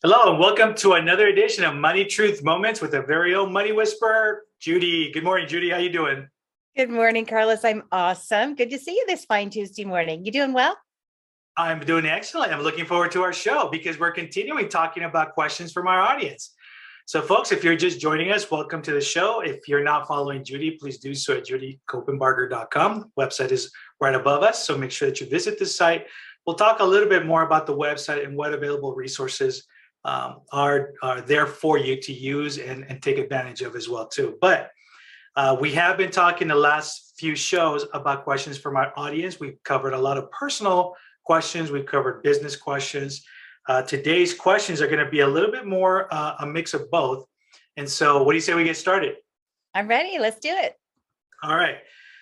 Hello, and welcome to another edition of Money Truth Moments with a very own money whisperer, Judy. Good morning, Judy. How you doing? Good morning, Carlos. I'm awesome. Good to see you this fine Tuesday morning. You doing well? I'm doing excellent. I'm looking forward to our show because we're continuing talking about questions from our audience. So, folks, if you're just joining us, welcome to the show. If you're not following Judy, please do so at judycopenbarger.com. Website is right above us, so make sure that you visit the site. We'll talk a little bit more about the website and what available resources are there for you to use and take advantage of as well too. But we have been talking the last few shows about questions from our audience. We've covered a lot of personal questions. We've covered business questions. Today's questions are going to be a little bit more a mix of both. And so what do you say we get started? I'm ready. Let's do it. All right.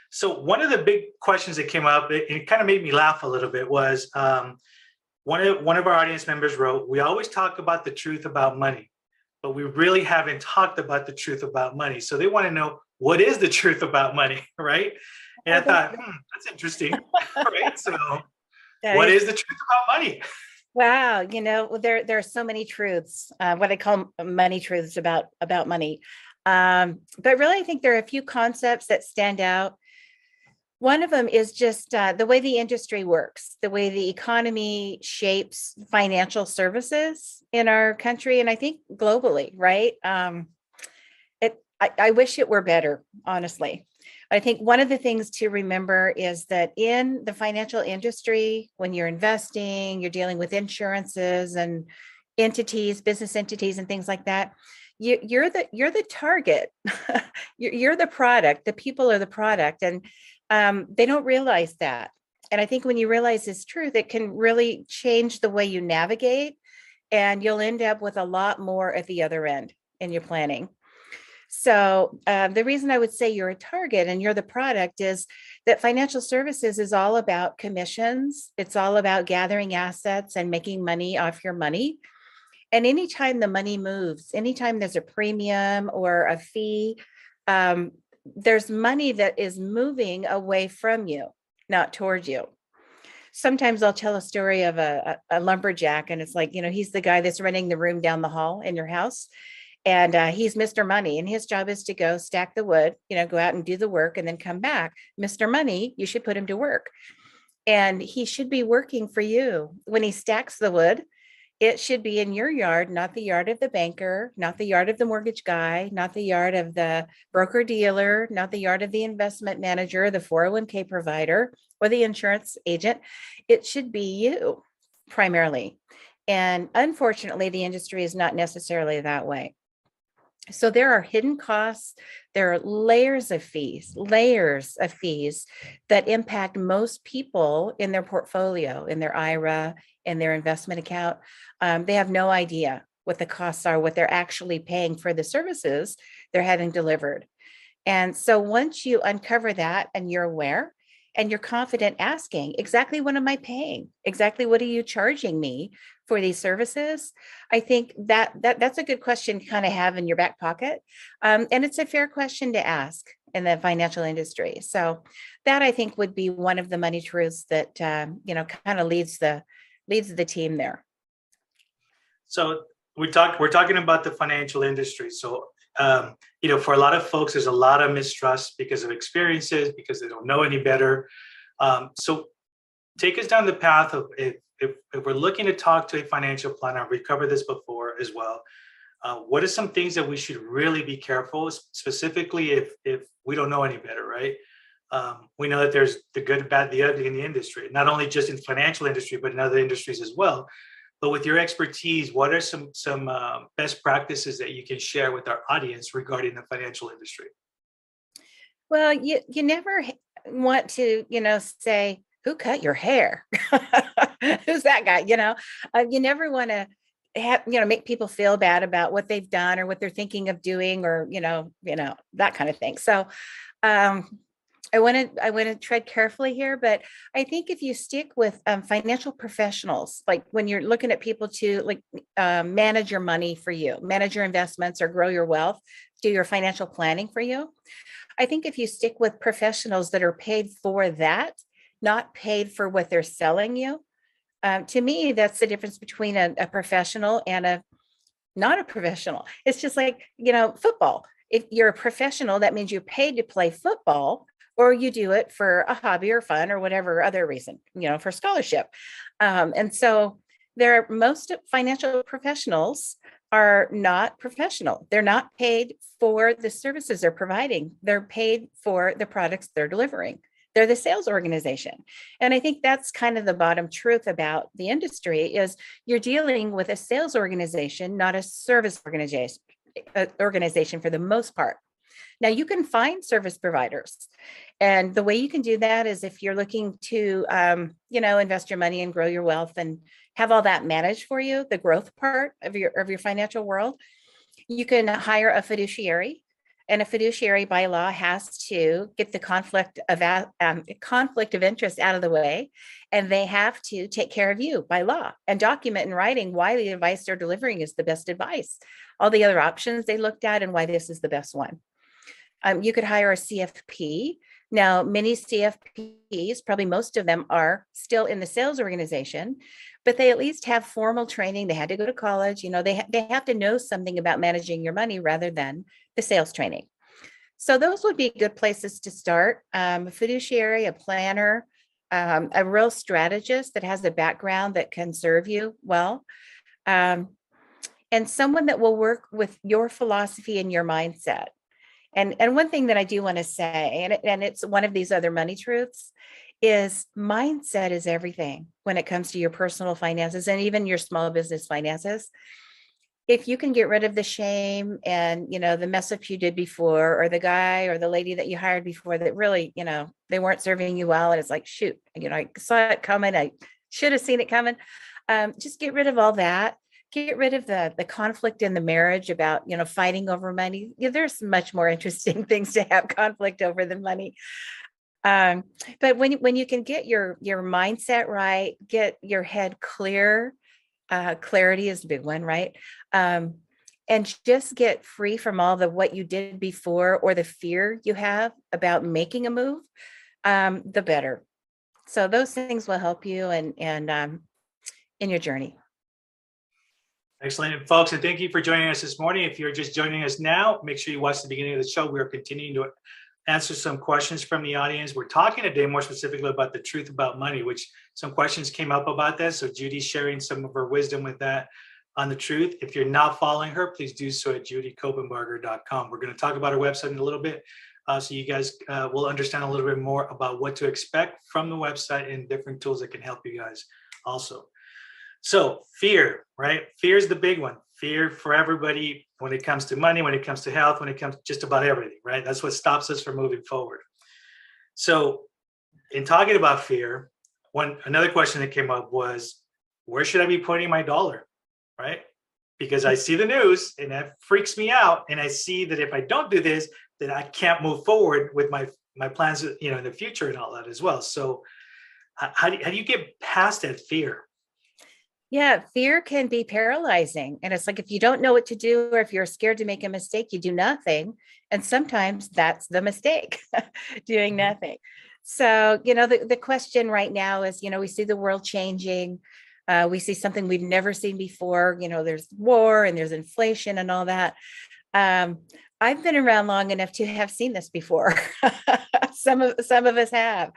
So one of the big questions that came up, it kind of made me laugh a little bit, was one of our audience members wrote, "We always talk about the truth about money, but we really haven't talked about the truth about money." So they want to know, what is the truth about money, right? And I thought, that's interesting, right? So That what is is the truth about money? wow. There are so many truths. What I call money truths about money. But really, I think there are a few concepts that stand out. One of them is just the way the industry works, the way the economy shapes financial services in our country, and I think globally, right? I wish it were better, honestly. I think one of the things to remember is that in the financial industry, when you're investing, you're dealing with insurances and entities, business entities, and things like that. You're the target. You're the product. The people are the product, and they don't realize that. And I think when you realize this truth, it can really change the way you navigate, and you'll end up with a lot more at the other end in your planning. So the reason I would say you're a target and you're the product is that financial services is all about commissions. It's all about gathering assets and making money off your money. And anytime the money moves, anytime there's a premium or a fee, there's money that is moving away from you, not towards you. Sometimes I'll tell a story of a lumberjack, and it's like, he's the guy that's renting the room down the hall in your house. And he's Mr. Money, and his job is to go stack the wood, go out and do the work and then come back. Mr. Money, you should put him to work. And he should be working for you. When he stacks the wood, it should be in your yard, not the yard of the banker, not the yard of the mortgage guy, not the yard of the broker dealer, not the yard of the investment manager, the 401k provider, or the insurance agent. It should be you primarily. And unfortunately, the industry is not necessarily that way. So there are hidden costs. There are layers of fees that impact most people in their portfolio, in their IRA, in their investment account. They have no idea what the costs are, what they're actually paying for the services they're having delivered. And so once you uncover that and you're aware and you're confident asking, exactly what am I paying? Exactly what are you charging me for these services? I think that's a good question to kind of have in your back pocket. And it's a fair question to ask in the financial industry. So that, I think, would be one of the money truths that kind of leads the team there. So we're talking about the financial industry. So for a lot of folks, there's a lot of mistrust because of experiences, because they don't know any better. So take us down the path of if we're looking to talk to a financial planner, we've covered this before as well. What are some things that we should really be careful, specifically if we don't know any better, right? We know that there's the good, bad, the ugly in the industry, not only just in financial industry, but in other industries as well. But with your expertise, what are some best practices that you can share with our audience regarding the financial industry? Well, you never want to, say, who cut your hair? Who's that guy? You never want to make people feel bad about what they've done or what they're thinking of doing, or, that kind of thing. So, I want to tread carefully here, but I think if you stick with financial professionals, like when you're looking at people to manage your money for you, manage your investments or grow your wealth, do your financial planning for you. I think if you stick with professionals that are paid for that, not paid for what they're selling you, to me, that's the difference between a professional and not a professional. It's just like, football. If you're a professional, that means you're paid to play football, or you do it for a hobby or fun or whatever other reason, for scholarship. And so most financial professionals are not professional. They're not paid for the services they're providing. They're paid for the products they're delivering. They're the sales organization. And I think that's kind of the bottom truth about the industry is you're dealing with a sales organization, not a service organization for the most part. Now you can find service providers. And the way you can do that is if you're looking to, invest your money and grow your wealth and have all that managed for you, the growth part of your financial world, you can hire a fiduciary. And a fiduciary by law has to get the conflict of interest out of the way, and they have to take care of you by law and document in writing why the advice they're delivering is the best advice, all the other options they looked at, and why this is the best one. You could hire a CFP. Now, many CFPs, probably most of them, are still in the sales organization, but they at least have formal training. They had to go to college. They have to know something about managing your money rather than the sales training. So those would be good places to start. A fiduciary, a planner, a real strategist that has a background that can serve you well, and someone that will work with your philosophy and your mindset. And one thing that I do want to say, and it's one of these other money truths, is mindset is everything when it comes to your personal finances and even your small business finances. If you can get rid of the shame and, the mess up you did before, or the guy or the lady that you hired before that really, they weren't serving you well. And it's like, shoot, I saw it coming. I should have seen it coming. Just get rid of all that. Get rid of the conflict in the marriage about, fighting over money. There's much more interesting things to have conflict over than money. But when you can get your mindset right, get your head clear, clarity is a big one, right? And just get free from all what you did before or the fear you have about making a move, the better. So those things will help you and in your journey. Excellent, folks, and thank you for joining us this morning. If you're just joining us now, make sure you watch the beginning of the show. We are continuing to answer some questions from the audience. We're talking today more specifically about the truth about money, which some questions came up about that. So Judy's sharing some of her wisdom with that on the truth. If you're not following her, please do so at judycopenbarger.com. We're going to talk about her website in a little bit, so you guys will understand a little bit more about what to expect from the website and different tools that can help you guys also. So fear, right? Fear is the big one. Fear for everybody when it comes to money, when it comes to health, when it comes to just about everything, right? That's what stops us from moving forward. So in talking about fear, another question that came up was, where should I be putting my dollar, right? Because I see the news and that freaks me out. And I see that if I don't do this, then I can't move forward with my plans, in the future and all that as well. So how do you get past that fear? Yeah, fear can be paralyzing. And it's like, if you don't know what to do, or if you're scared to make a mistake, you do nothing. And sometimes that's the mistake, doing nothing. So, the question right now is, we see the world changing. We see something we've never seen before. There's war and there's inflation and all that. I've been around long enough to have seen this before. Some of us have.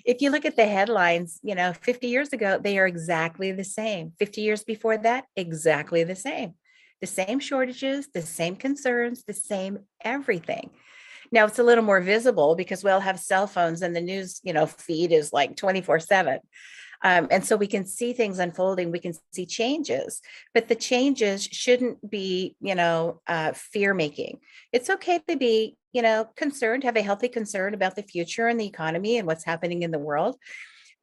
If you look at the headlines, 50 years ago, they are exactly the same. 50 years before that, exactly the same. The same shortages, the same concerns, the same everything. Now it's a little more visible because we all have cell phones and the news, feed is like 24/7. And so we can see things unfolding, we can see changes, but the changes shouldn't be, fear making. It's okay to be, concerned, have a healthy concern about the future and the economy and what's happening in the world.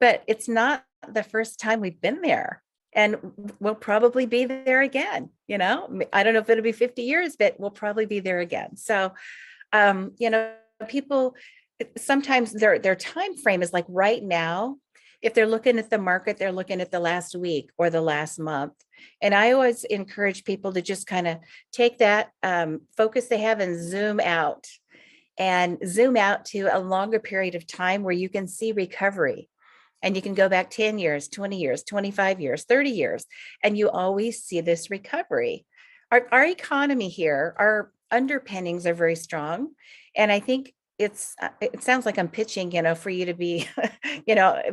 But it's not the first time we've been there, and we'll probably be there again. I don't know if it'll be 50 years, but we'll probably be there again. So, people sometimes their time frame is like right now. If they're looking at the market, they're looking at the last week or the last month. And I always encourage people to just kind of take that focus they have and zoom out to a longer period of time where you can see recovery. And you can go back 10 years, 20 years, 25 years, 30 years, and you always see this recovery. our economy here, our underpinnings are very strong. And I think it sounds like I'm pitching, for you to be,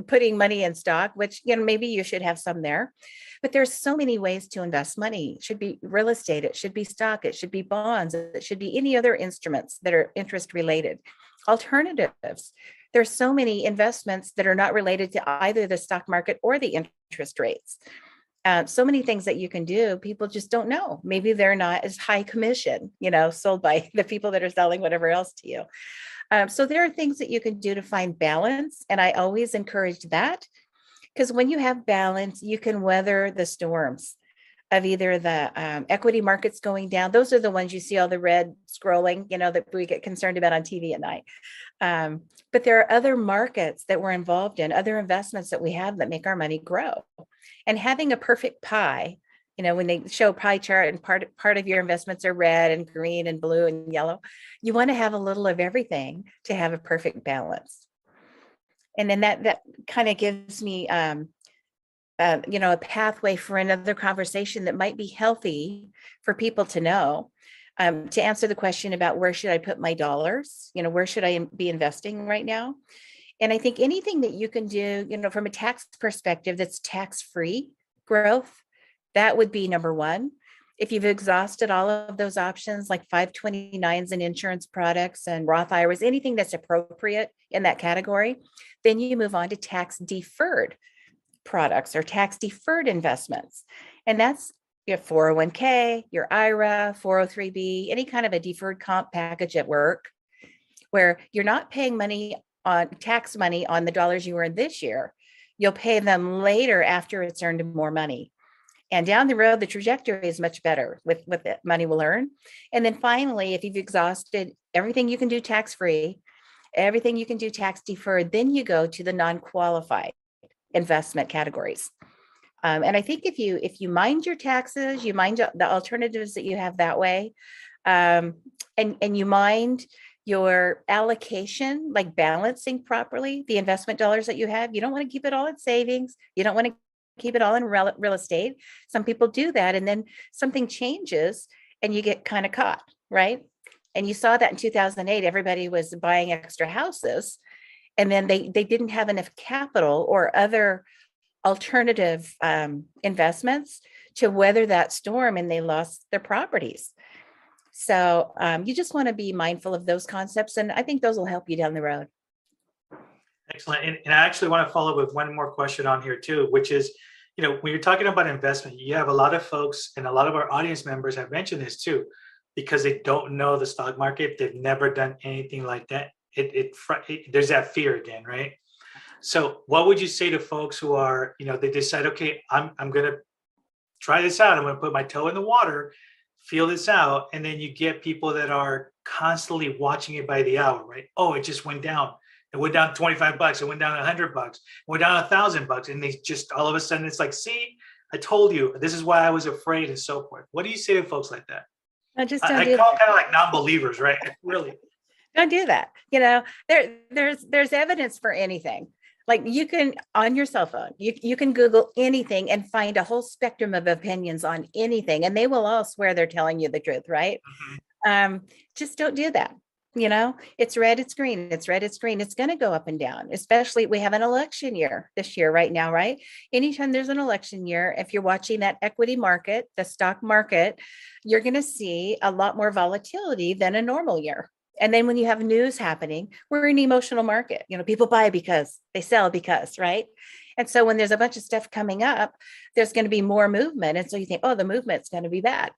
putting money in stock, which, maybe you should have some there. But there's so many ways to invest money. It should be real estate, it should be stock, it should be bonds, it should be any other instruments that are interest related. Alternatives. There's so many investments that are not related to either the stock market or the interest rates. So many things that you can do. People just don't know. Maybe they're not as high commission, sold by the people that are selling whatever else to you. So there are things that you can do to find balance. And I always encourage that, because when you have balance, you can weather the storms of either the equity markets going down. Those are the ones you see all the red scrolling, that we get concerned about on TV at night. But there are other markets that we're involved in, other investments that we have that make our money grow. And having a perfect pie, when they show a pie chart and part of your investments are red and green and blue and yellow, you want to have a little of everything to have a perfect balance. And then that kind of gives me, a pathway for another conversation that might be healthy for people to know, to answer the question about where should I put my dollars, where should I be investing right now? And I think anything that you can do, from a tax perspective, that's tax-free growth, that would be number one. If you've exhausted all of those options, like 529s and insurance products and Roth IRAs, anything that's appropriate in that category, then you move on to tax-deferred products or tax-deferred investments. And that's your 401k, your IRA, 403b, any kind of a deferred comp package at work, where you're not paying tax money on the dollars you earned this year. You'll pay them later after it's earned more money. And down the road, the trajectory is much better with the money we'll earn. And then finally, if you've exhausted everything you can do tax-free, everything you can do tax-deferred, then you go to the non-qualified investment categories. And I think if you mind your taxes, you mind the alternatives that you have that way, and you mind your allocation, like balancing properly the investment dollars that you have. You don't want to keep it all in savings. You don't want to keep it all in real estate. Some people do that, and then something changes and you get kind of caught, right? And you saw that in 2008, everybody was buying extra houses, and then they didn't have enough capital or other alternative investments to weather that storm, and they lost their properties. So you just want to be mindful of those concepts, and I think those will help you down the road. Excellent. And I actually want to follow with one more question on here too, which is, when you're talking about investment, you have a lot of folks, and a lot of our audience members have mentioned this too, because they don't know the stock market. They've never done anything like that. There's that fear again, right? So what would you say to folks who are, they decide, okay, I'm going to try this out. I'm going to put my toe in the water, feel this out. And then you get people that are constantly watching it by the hour, right? Oh, it just went down. It went down $25. It went down $100. It went down $1,000. And they just, all of a sudden it's like, see, I told you, this is why I was afraid, and so forth. What do you say to folks like that? I just I call kind of like non-believers, right? Really. Don't do that. There's evidence for anything. Like, you can, on your cell phone, you can Google anything and find a whole spectrum of opinions on anything, and they will all swear they're telling you the truth, right? Mm-hmm. Just don't do that. It's red, it's green, it's red, it's green. It's going to go up and down, especially we have an election year this year right now, right? Anytime there's an election year, if you're watching that equity market, the stock market, you're going to see a lot more volatility than a normal year. And then when you have news happening, we're in an emotional market. People buy because, they sell because, right? And so when there's a bunch of stuff coming up, there's going to be more movement. And so you think, oh, the movement's going to be bad.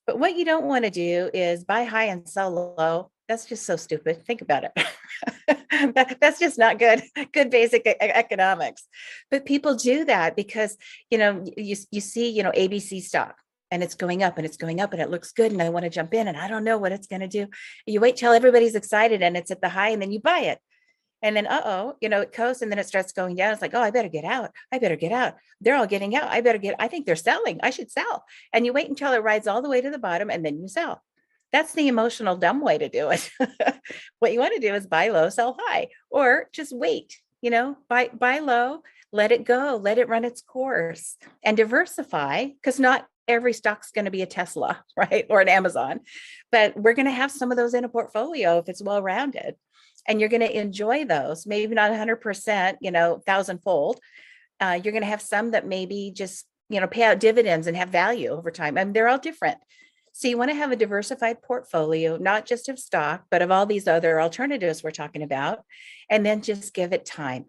But what you don't want to do is buy high and sell low. That's just so stupid. Think about it. That's just not good basic economics. But people do that because, you see, ABC stock, and it's going up and it's going up and it looks good, and I want to jump in, and I don't know what it's going to do. You wait till everybody's excited and it's at the high, and then you buy it. And then, it goes, and then it starts going down. It's like, oh, I better get out. I better get out. They're all getting out. I think they're selling. I should sell. And you wait until it rides all the way to the bottom, and then you sell. That's the emotional dumb way to do it. What you want to do is buy low, sell high, or just wait, buy low, let it go, let it run its course, and diversify, because not every stock's going to be a Tesla, right? Or an Amazon, but we're going to have some of those in a portfolio if it's well-rounded. And you're going to enjoy those, maybe not 100%, thousandfold. You're going to have some that maybe just, pay out dividends and have value over time. And they're all different. So you want to have a diversified portfolio, not just of stock, but of all these other alternatives we're talking about, and then just give it time.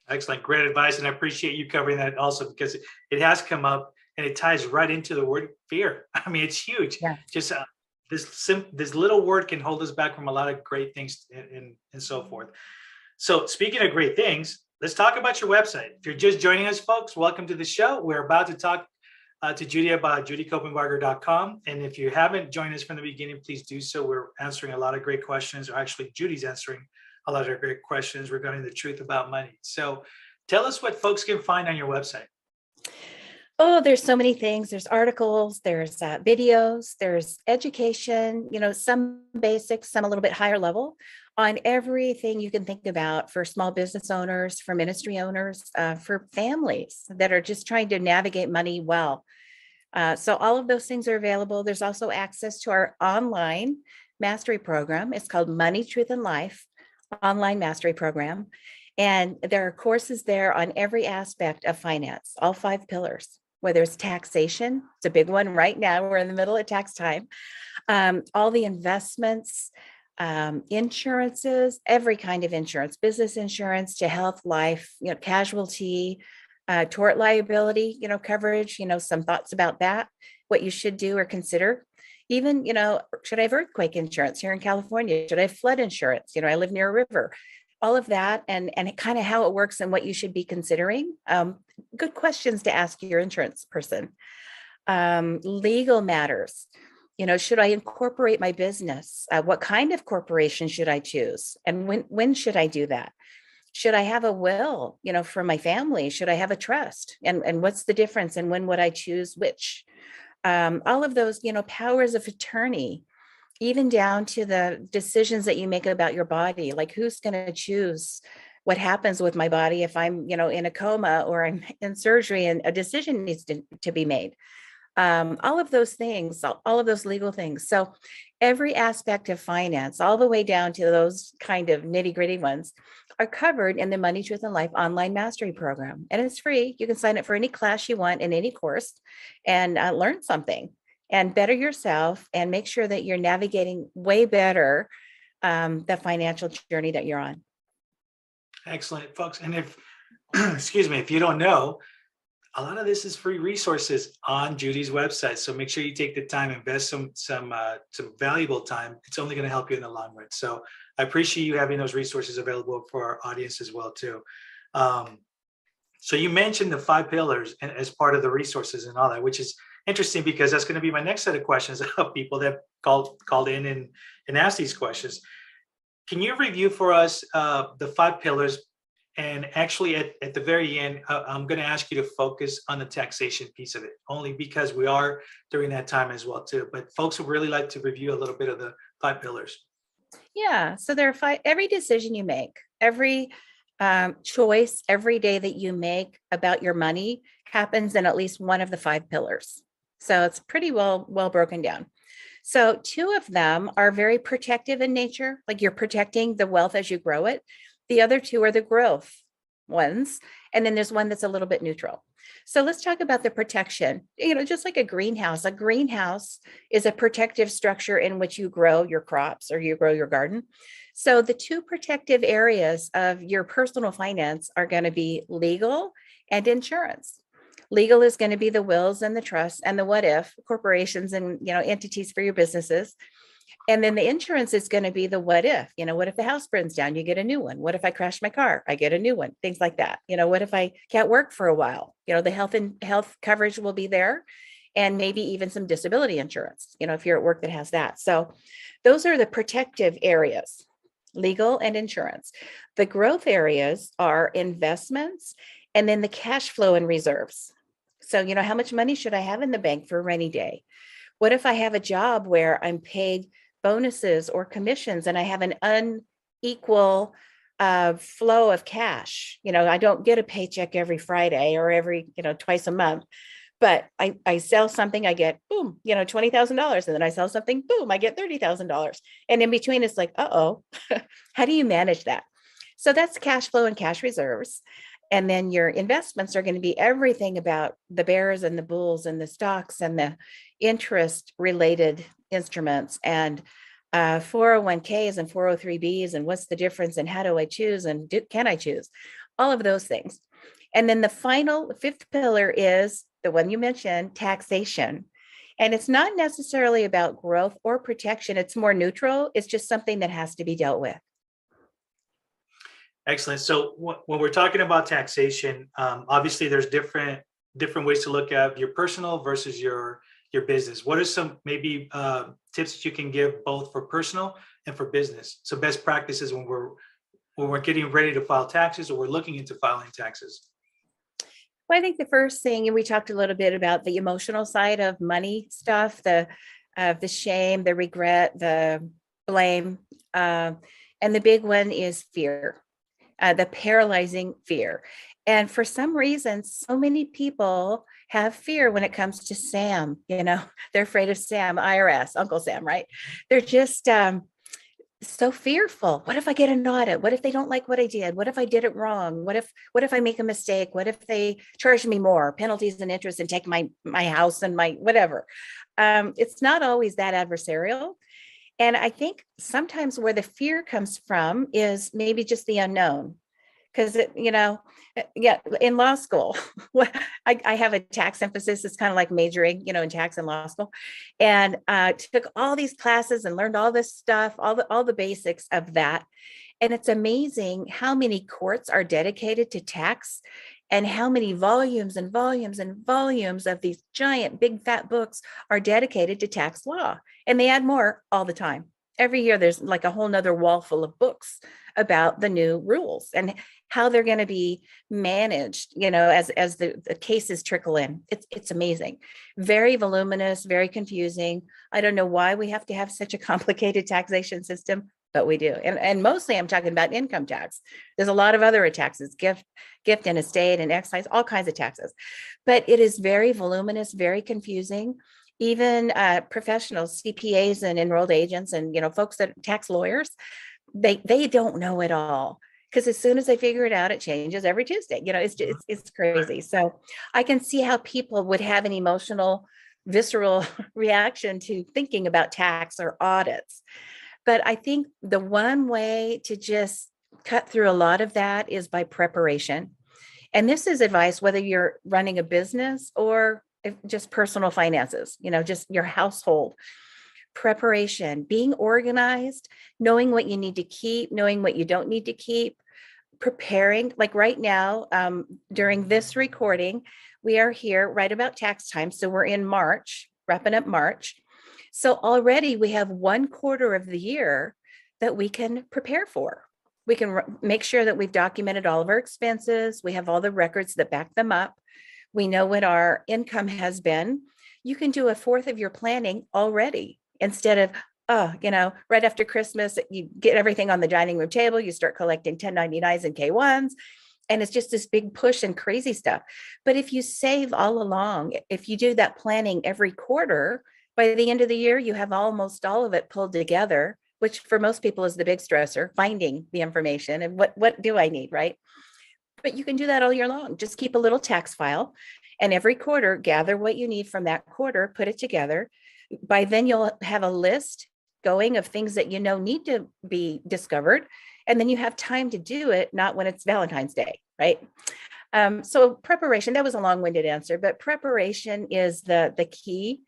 Excellent. Great advice. And I appreciate you covering that also, because it has come up and it ties right into the word fear. I mean, it's huge. Yeah. Just this little word can hold us back from a lot of great things and so forth. So speaking of great things, let's talk about your website. If you're just joining us, folks, welcome to the show. We're about to talk to Judy about judycopenbarger.com. And if you haven't joined us from the beginning, please do so. We're answering a lot of great questions, or actually Judy's answering a lot of great questions regarding the truth about money. So tell us what folks can find on your website. Oh, there's so many things. There's articles, there's videos, there's education, some basics, some a little bit higher level on everything you can think about for small business owners, for ministry owners, for families that are just trying to navigate money well. So all of those things are available. There's also access to our online mastery program. It's called Money, Truth, and Life Online Mastery Program. And there are courses there on every aspect of finance, all 5 pillars. Whether it's taxation, it's a big one right now. We're in the middle of tax time. All the investments, insurances, every kind of insurance, business insurance to health, life, casualty, tort liability, coverage, some thoughts about that, what you should do or consider. Even, should I have earthquake insurance here in California? Should I have flood insurance? I live near a river. All of that and kind of how it works and what you should be considering. Good questions to ask your insurance person. Legal matters. Should I incorporate my business? What kind of corporation should I choose? And when should I do that? Should I have a will, for my family? Should I have a trust? And what's the difference? And when would I choose which? All of those, powers of attorney, even down to the decisions that you make about your body, like who's going to choose what happens with my body if I'm, in a coma or I'm in surgery and a decision needs to be made. All of those things, all of those legal things. So every aspect of finance, all the way down to those kind of nitty gritty ones, are covered in the Money, Truth, and Life Online Mastery Program. And it's free. You can sign up for any class you want in any course and learn something and better yourself and make sure that you're navigating way better the financial journey that you're on. Excellent, folks. And if, excuse me, if you don't know, a lot of this is free resources on Judy's website. So make sure you take the time, invest some valuable time. It's only going to help you in the long run. So I appreciate you having those resources available for our audience as well too. So you mentioned the 5 pillars as part of the resources and all that, which is interesting because that's going to be my next set of questions of people that called in and asked these questions. Can you review for us the 5 pillars? And actually at the very end, I'm going to ask you to focus on the taxation piece of it, only because we are during that time as well too. But folks would really like to review a little bit of the 5 pillars. Yeah, so there are 5, every decision you make, every choice, every day that you make about your money happens in at least one of the 5 pillars. So it's pretty well broken down. So 2 of them are very protective in nature, like you're protecting the wealth as you grow it. The other 2 are the growth ones. And then there's one that's a little bit neutral. So let's talk about the protection. Just like a greenhouse is a protective structure in which you grow your crops or you grow your garden. So the 2 protective areas of your personal finance are going to be legal and insurance. Legal is going to be the wills and the trusts and the what if corporations and, entities for your businesses. And then the insurance is going to be the what if, what if the house burns down, you get a new one. What if I crash my car? I get a new one, things like that. What if I can't work for a while? The health coverage will be there and maybe even some disability insurance, if you're at work that has that. So those are the protective areas, legal and insurance. The growth areas are investments and then the cash flow and reserves. So, how much money should I have in the bank for a rainy day? What if I have a job where I'm paid bonuses or commissions and I have an unequal flow of cash? I don't get a paycheck every Friday or every, twice a month, But I sell something, I get, boom, $20,000. And then I sell something, boom, I get $30,000. And in between, it's like, uh-oh, how do you manage that? So that's cash flow and cash reserves. And then your investments are going to be everything about the bears and the bulls and the stocks and the interest related instruments and 401ks and 403bs and what's the difference and how do I choose and can I choose? All of those things. And then the final fifth pillar is the one you mentioned, taxation. And it's not necessarily about growth or protection. It's more neutral. It's just something that has to be dealt with. Excellent. So when we're talking about taxation, obviously there's different ways to look at your personal versus your business. What are some maybe tips that you can give both for personal and for business? So best practices when we're getting ready to file taxes or we're looking into filing taxes. Well, I think the first thing, and we talked a little bit about the emotional side of money stuff, the shame, the regret, the blame, and the big one is fear, the paralyzing fear. And for some reason, so many people have fear when it comes to Sam. They're afraid of Sam, IRS, Uncle Sam, right? They're just so fearful. What if I get an audit? What if they don't like what I did? What if I did it wrong? What if I make a mistake? What if they charge me more penalties and interest and take my house and my whatever? It's not always that adversarial. And I think sometimes where the fear comes from is maybe just the unknown. Because, yeah, in law school, I have a tax emphasis. It's kind of like majoring, in tax in law school, and took all these classes and learned all this stuff, all the basics of that. And it's amazing how many courts are dedicated to tax and how many volumes and volumes and volumes of these giant, big, fat books are dedicated to tax law. And they add more all the time. Every year, there's like a whole nother wall full of books about the new rules and how they're going to be managed, as the cases trickle in. It's amazing. Very voluminous, very confusing. I don't know why we have to have such a complicated taxation system, but we do. And mostly I'm talking about income tax. There's a lot of other taxes, gift and estate and excise, all kinds of taxes. But it is very voluminous, very confusing. Even professionals, CPAs and enrolled agents and, folks that tax lawyers, they don't know it all. Because as soon as they figure it out, it changes every Tuesday. It's crazy. So I can see how people would have an emotional, visceral reaction to thinking about tax or audits. But I think the one way to just cut through a lot of that is by preparation. And this is advice, whether you're running a business or just personal finances, just your household. Preparation, being organized, knowing what you need to keep, knowing what you don't need to keep, preparing. Like right now, during this recording, we are here right about tax time. So we're in March, wrapping up March. So already we have 1/4 of the year that we can prepare for. We can make sure that we've documented all of our expenses. We have all the records that back them up. We know what our income has been. You can do 1/4 of your planning already. Instead of, right after Christmas, you get everything on the dining room table, you start collecting 1099s and K1s, and it's just this big push and crazy stuff. But if you save all along, if you do that planning every quarter, by the end of the year, you have almost all of it pulled together, which for most people is the big stressor, finding the information and what do I need, right? But you can do that all year long. Just keep a little tax file, and every quarter, gather what you need from that quarter, put it together. By then you'll have a list going of things that need to be discovered. And then you have time to do it, not when it's Valentine's Day, right? So preparation, that was a long-winded answer, but preparation is the key.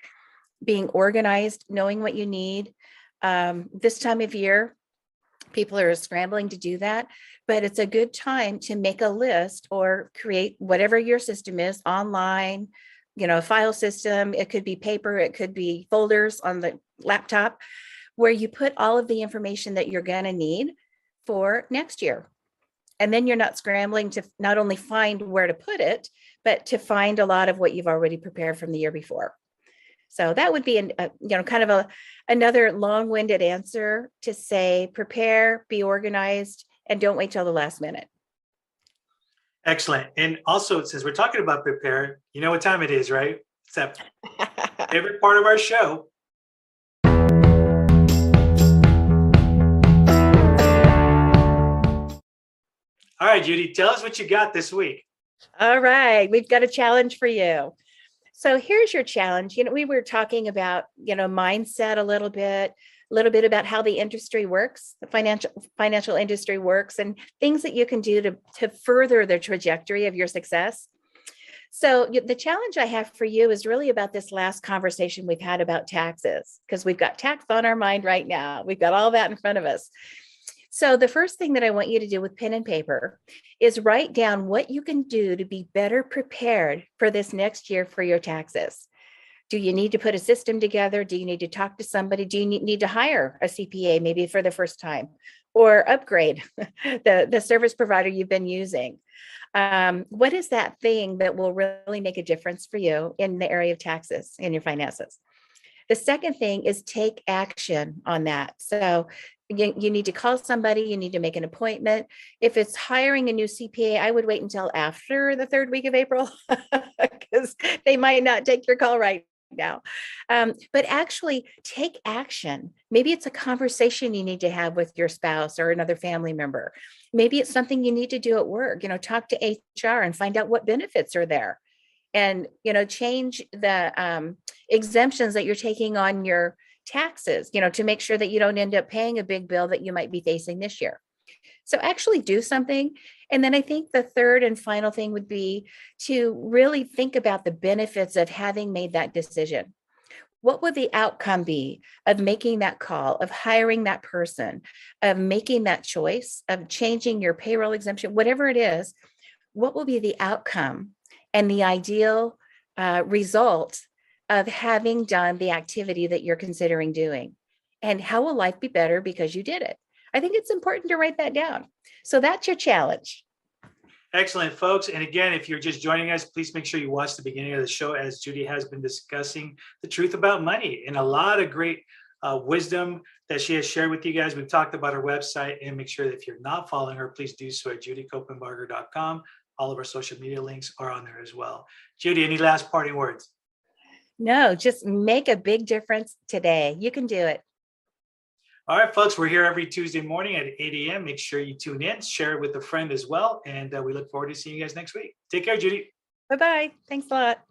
Being organized, knowing what you need. This time of year, people are scrambling to do that, but it's a good time to make a list or create whatever your system is online, a file system. It could be paper, it could be folders on the laptop, where you put all of the information that you're going to need for next year. And then you're not scrambling to not only find where to put it, but to find a lot of what you've already prepared from the year before. So that would be kind of another long-winded answer to say, prepare, be organized, and don't wait till the last minute. Excellent. And also, since we're talking about prepare, you know what time it is, right? It's that favorite part of our show. All right, Judy, tell us what you got this week. All right, we've got a challenge for you. So here's your challenge. We were talking about, mindset a little bit about how the industry works, the financial industry works, and things that you can do to further the trajectory of your success. So the challenge I have for you is really about this last conversation we've had about taxes, because we've got tax on our mind right now. We've got all that in front of us. So the first thing that I want you to do with pen and paper is write down what you can do to be better prepared for this next year for your taxes. Do you need to put a system together? Do you need to talk to somebody? Do you need to hire a CPA maybe for the first time, or upgrade the service provider you've been using? What is that thing that will really make a difference for you in the area of taxes in your finances? The second thing is take action on that. So you need to call somebody, you need to make an appointment. If it's hiring a new CPA, I would wait until after the third week of April because they might not take your call right now. But actually take action. Maybe it's a conversation you need to have with your spouse or another family member. Maybe it's something you need to do at work, talk to HR and find out what benefits are there. And, change the exemptions that you're taking on your taxes, to make sure that you don't end up paying a big bill that you might be facing this year. So actually do something. And then I think the third and final thing would be to really think about the benefits of having made that decision. What would the outcome be of making that call, of hiring that person, of making that choice, of changing your payroll exemption, whatever it is? What will be the outcome and the ideal result of having done the activity that you're considering doing? And how will life be better because you did it? I think it's important to write that down. So that's your challenge. Excellent, folks. And again, if you're just joining us, please make sure you watch the beginning of the show, as Judy has been discussing the truth about money and a lot of great wisdom that she has shared with you guys. We've talked about her website, and make sure that if you're not following her, please do so at judycopenbarger.com. All of our social media links are on there as well. Judy, any last parting words? No, just make a big difference today. You can do it. All right, folks, we're here every Tuesday morning at 8 a.m. Make sure you tune in, share it with a friend as well. And we look forward to seeing you guys next week. Take care, Judy. Bye-bye. Thanks a lot.